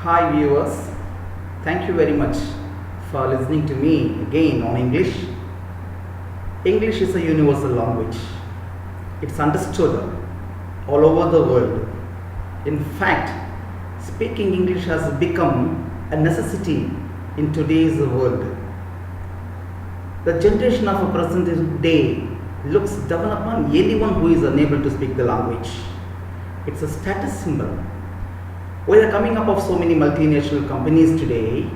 Hi viewers, thank you very much for listening to me again on English. English is a universal language. It's understood all over the world. In fact, speaking English has become a necessity in today's world. The generation of a present day looks down upon anyone who is unable to speak the language. It's a status symbol. With the coming up of so many multinational companies today,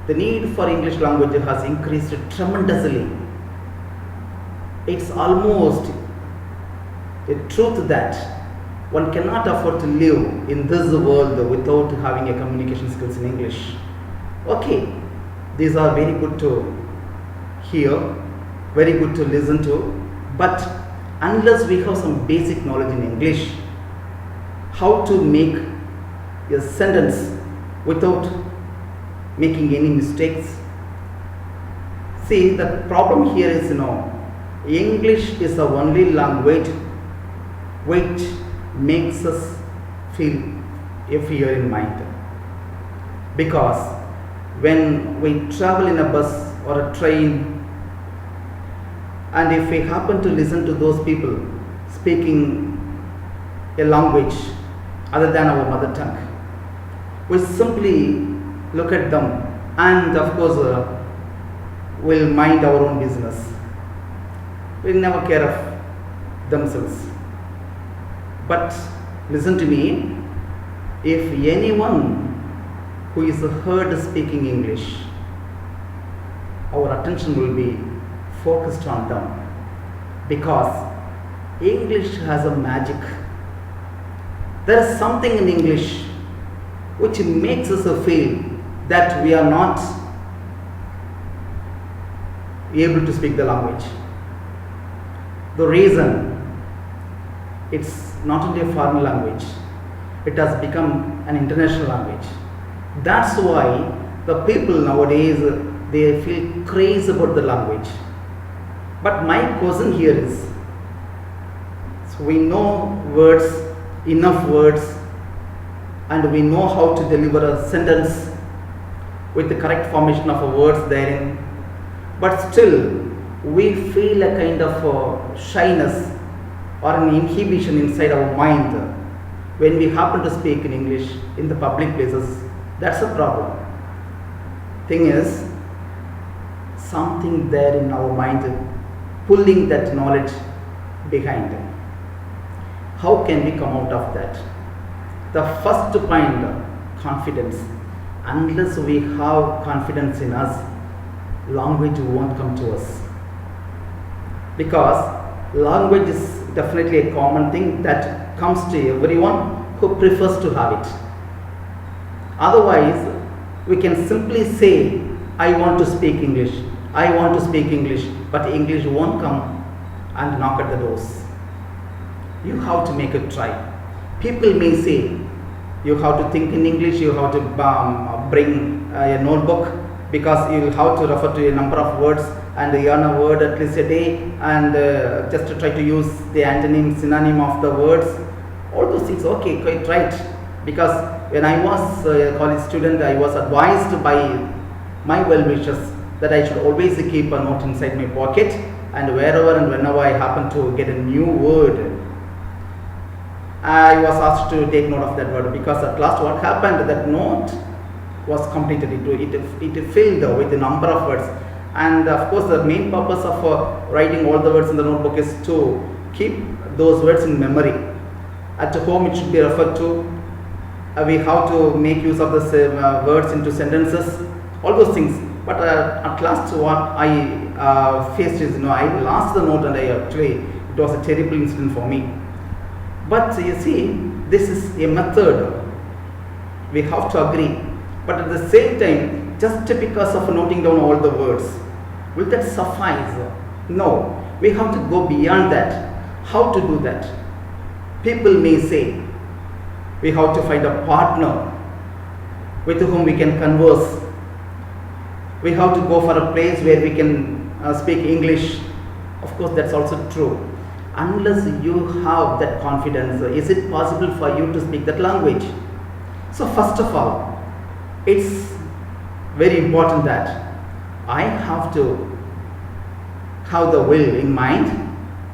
the need for English language has increased tremendously. It's almost a truth that one cannot afford to live in this world without having a communication skills in English. Okay, these are very good to hear, very good to listen to, but unless we have some basic knowledge in English, how to make a sentence without making any mistakes. See, the problem here is, English is the only language which makes us feel a fear in mind. Because when we travel in a bus or a train, and if we happen to listen to those people speaking a language other than our mother tongue, we simply look at them and of course will mind our own business. We'll never care of themselves. But listen to me, if anyone who is heard speaking English, our attention will be focused on them, because English has a magic. There is something in English which makes us feel that we are not able to speak the language. The reason, it's not only a foreign language, it has become an international language. That's why the people nowadays, they feel crazy about the language. But my question here is, so we know words, enough words, and we know how to deliver a sentence with the correct formation of a words therein, but still we feel a kind of shyness or an inhibition inside our mind when we happen to speak in English in the public places. That's a problem. Thing is, something there in our mind pulling that knowledge behind. How can we come out of that? The first point, confidence. Unless we have confidence in us, language won't come to us. Because language is definitely a common thing that comes to everyone who prefers to have it. Otherwise, we can simply say, I want to speak English, I want to speak English, but English won't come and knock at the doors. You have to make a try. People may say, you have to think in English, you have to bring a notebook, because you will have to refer to a number of words and earn a word at least a day, and just to try to use the antonym, synonym of the words. All those things, okay, quite right. Because when I was a college student, I was advised by my well-wishers that I should always keep a note inside my pocket, and wherever and whenever I happen to get a new word, I was asked to take note of that word, because at last what happened, that note was completed. It filled with a number of words, and of course the main purpose of writing all the words in the notebook is to keep those words in memory. At home it should be referred to. We have to make use of the words into sentences, all those things. But at last what I faced is, I lost the note, and it was a terrible incident for me. But you see, this is a method, we have to agree. But at the same time, just because of noting down all the words, will that suffice? No, we have to go beyond that. How to do that? People may say, we have to find a partner with whom we can converse. We have to go for a place where we can speak English. Of course, that's also true. Unless you have that confidence, is it possible for you to speak that language? So first of all, It's very important that I have to have the will in mind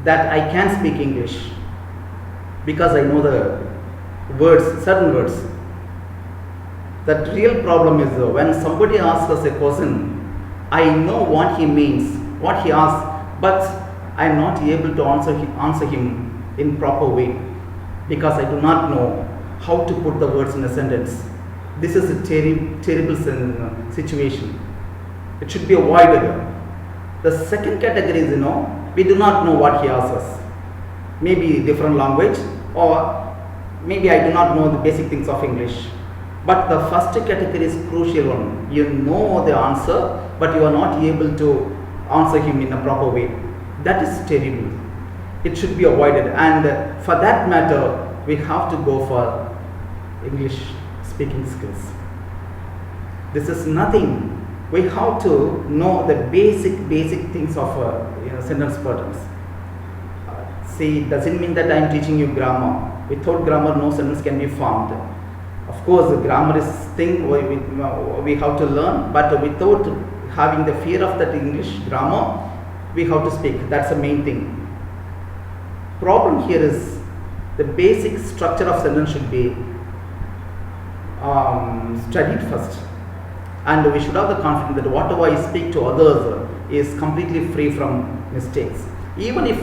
that I can speak English because I know the words, certain words. The real problem is when somebody asks us a question, I know what he means, what he asks, but I am not able to answer him in proper way because I do not know how to put the words in a sentence. This is a terrible situation. It should be avoided. The second category is, we do not know what he asks us. Maybe different language, or maybe I do not know the basic things of English. But the first category is crucial one. You know the answer, but you are not able to answer him in a proper way. That is terrible. It should be avoided. And for that matter, we have to go for English speaking skills. This is nothing. We have to know the basic things of sentence patterns. See, it doesn't mean that I am teaching you grammar. Without grammar, no sentence can be formed. Of course, the grammar is thing we have to learn, but without having the fear of that English grammar, we have to speak. That's the main thing. Problem here is the basic structure of sentence should be studied first, and we should have the confidence that whatever I speak to others is completely free from mistakes. Even if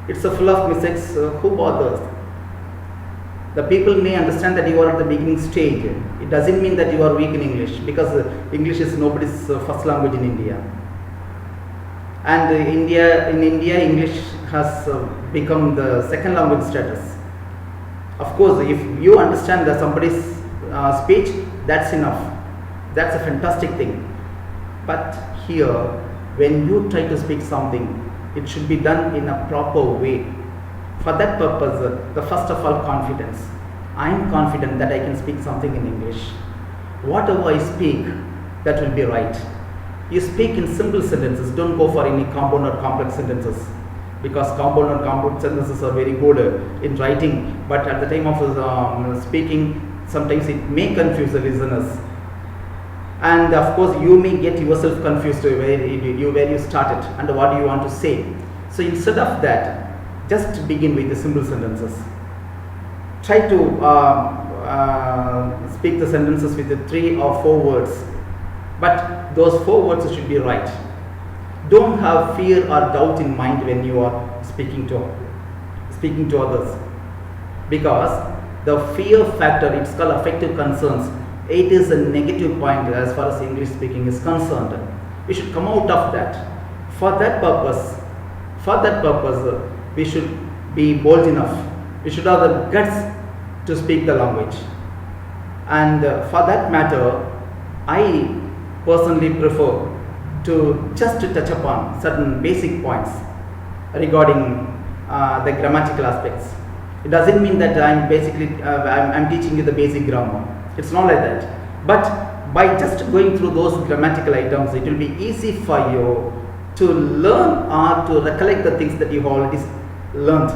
it's a full of mistakes, who bothers? The people may understand that you are at the beginning stage. It doesn't mean that you are weak in English, because English is nobody's first language in India. And in India, English has become the second language status. Of course, if you understand somebody's speech, that's enough. That's a fantastic thing. But here, when you try to speak something, it should be done in a proper way. For that purpose, the first of all, confidence. I am confident that I can speak something in English. Whatever I speak, that will be right. You speak in simple sentences. Don't go for any compound or complex sentences, because compound or complex sentences are very good in writing, but at the time of speaking, sometimes it may confuse the listeners. And of course, you may get yourself confused where you started and what do you want to say. So instead of that, just begin with the simple sentences. Try to speak the sentences with the 3 or 4 words, but those 4 words should be right. Don't have fear or doubt in mind when you are speaking to others, because the fear factor, it's called affective concerns. It is a negative point as far as English speaking is concerned. We should come out of that. For that purpose, we should be bold enough. We should have the guts to speak the language. And for that matter, I personally prefer to just touch upon certain basic points regarding the grammatical aspects. It doesn't mean that I'm teaching you the basic grammar. It's not like that. But by just going through those grammatical items, it will be easy for you to learn or to recollect the things that you have already learned,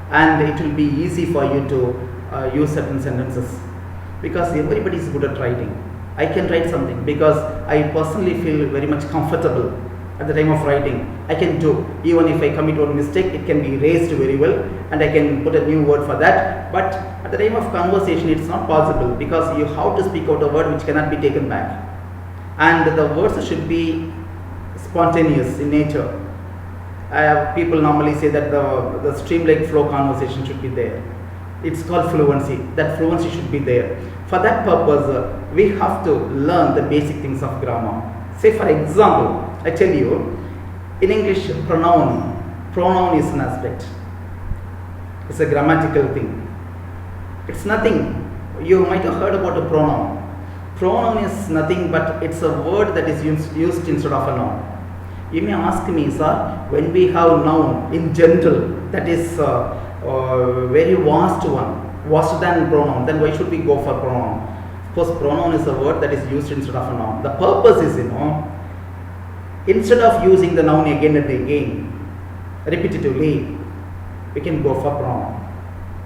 and it will be easy for you to use certain sentences, because everybody is good at writing. I can write something because I personally feel very much comfortable at the time of writing. I can do, even if I commit one mistake, it can be erased very well and I can put a new word for that. But at the time of conversation, it's not possible, because you have to speak out a word which cannot be taken back, and the words should be spontaneous in nature. People normally say that the stream-like flow conversation should be there. It's called fluency. That fluency should be there. For that purpose, we have to learn the basic things of grammar. Say for example, I tell you, in English, pronoun is an aspect. It's a grammatical thing. It's nothing. You might have heard about a pronoun. Pronoun is nothing but it's a word that is used instead of a noun. You may ask me, sir, when we have noun in general, that is very vast one, vaster than pronoun, then why should we go for pronoun? Of course, pronoun is a word that is used instead of a noun. The purpose is, instead of using the noun again and again, repetitively, we can go for pronoun.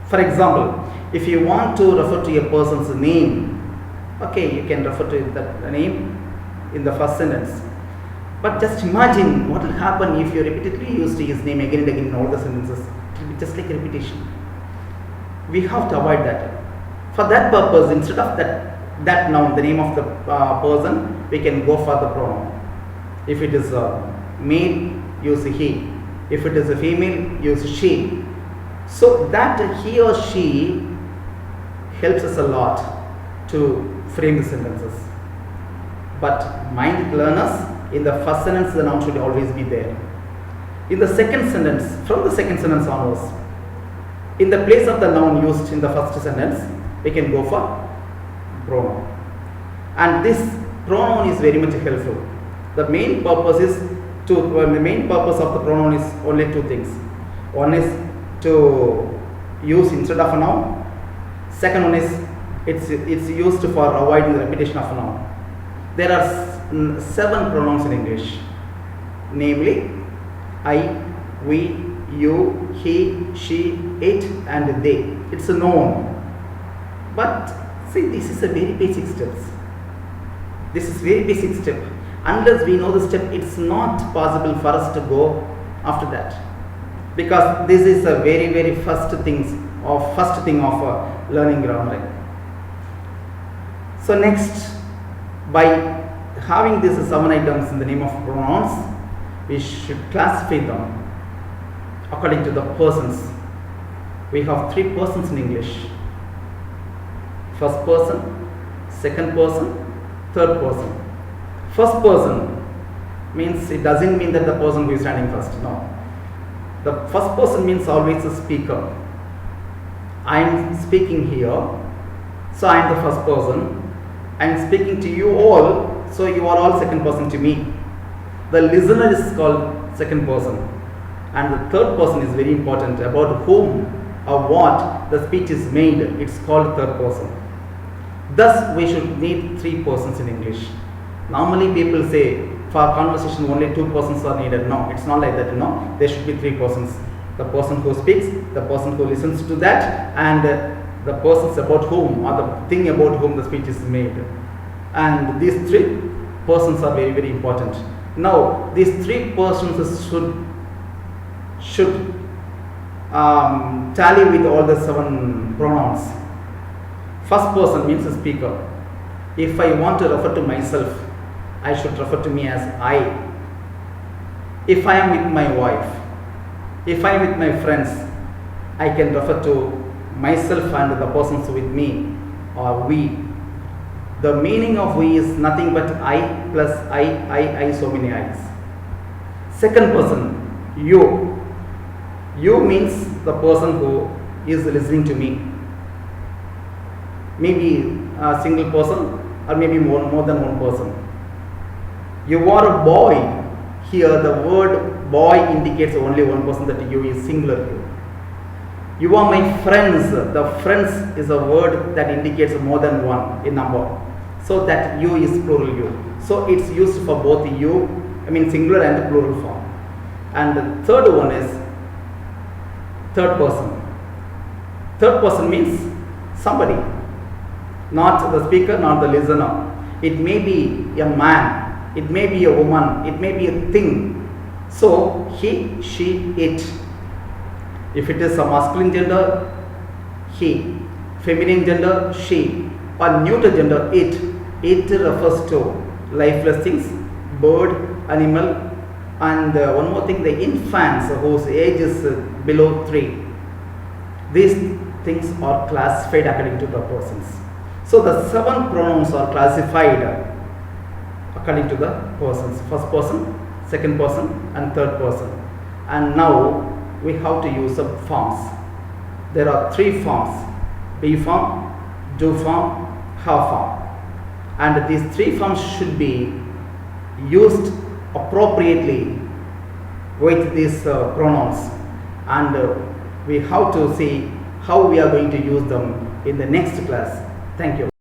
For example, if you want to refer to a person's name, Okay, you can refer to that name in the first sentence. But just imagine what will happen if you repeatedly use his name again and again in all the sentences. It will be just like a repetition. We have to avoid that. For that purpose, instead of that noun, the name of the person, we can go for the pronoun. If it is a male, use he. If it is a female, use she. So that he or she helps us a lot to frame the sentences. But mind learners, in the first sentence the noun should always be there. In the second sentence, from the second sentence onwards, in the place of the noun used in the first sentence, we can go for pronoun. And this pronoun is very much helpful. The main purpose of the pronoun is only two things. One is to use instead of a noun. Second one is it's used for avoiding the repetition of a noun. There are 7 pronouns in English, namely I, we, you, he, she, it and they. It's a noun. But see, this is a very basic steps. This is very basic step. Unless we know the step, it's not possible for us to go after that. Because this is a very first thing of learning grammar. So next, by having these 7 items in the name of pronouns, we should classify them according to the persons. We have 3 persons in English: first person, second person, third person. First person means, it doesn't mean that the person who is standing first. No. The first person means always a speaker. I am speaking here, so I am the first person. I am speaking to you all, so you are all second person to me. The listener is called second person. And the third person is very important, about whom or what the speech is made. It's called third person. Thus, we should need 3 persons in English. Normally, people say for conversation only 2 persons are needed. No, it's not like that. No, there should be 3 persons. The person who speaks, the person who listens to that, and the persons about whom, or the thing about whom the speech is made. And these 3 persons are very important. Now, these 3 persons should tally with all the 7 pronouns. First person means a speaker. If I want to refer to myself, I should refer to me as I. If I am with my wife, if I am with my friends, I can refer to myself and the persons with me, or we. The meaning of we is nothing but I plus I, so many I's. Second person, you. You means the person who is listening to me. Maybe a single person, or maybe more than one person. You are a boy. Here the word boy indicates only one person, that you is singular you. You are my friends. The friends is a word that indicates more than one in number. So that you is plural you. So it's used for both you, singular and plural form. And the third one is third person. Third person means somebody. Not the speaker, not the listener. It may be a man, it may be a woman, it may be a thing. So he, she, it. If it is a masculine gender, he. Feminine gender, she. Or neuter gender, it. It refers to lifeless things, bird, animal, and one more thing, the infants whose age is below 3. These things are classified according to the persons. So the 7 pronouns are classified according to the persons. First person, second person, and third person. And now we have to use the forms. There are 3 forms: be form, do form, have form. And these 3 forms should be used appropriately with these pronouns. And we have to see how we are going to use them in the next class. Thank you.